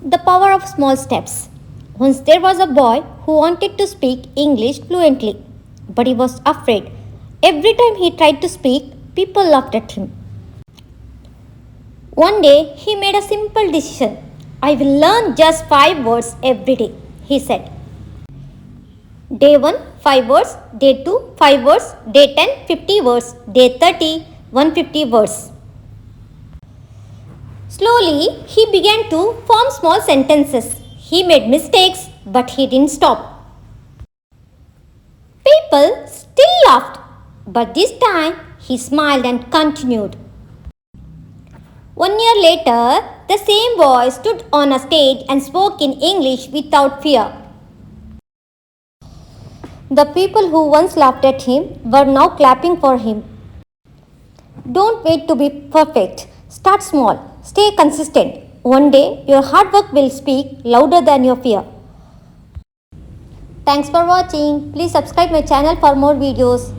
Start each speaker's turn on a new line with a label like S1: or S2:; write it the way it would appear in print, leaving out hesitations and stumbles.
S1: The power of small steps. Once there was a boy who wanted to speak English fluently, but he was afraid. Every time he tried to speak, people laughed at him. One day, he made a simple decision. I will learn just 5 words every day, he said. Day 1, 5 words. Day 2, 5 words. Day 10, 50 words. Day 30, 150 words. Slowly, he began to form small sentences. He made mistakes, but he didn't stop. People still laughed, but this time he smiled and continued. 1 year later, the same boy stood on a stage and spoke in English without fear. The people who once laughed at him were now clapping for him. Don't wait to be perfect. Start small. Stay consistent. One day, your hard work will speak louder than your fear. Thanks for watching. Please subscribe my channel for more videos.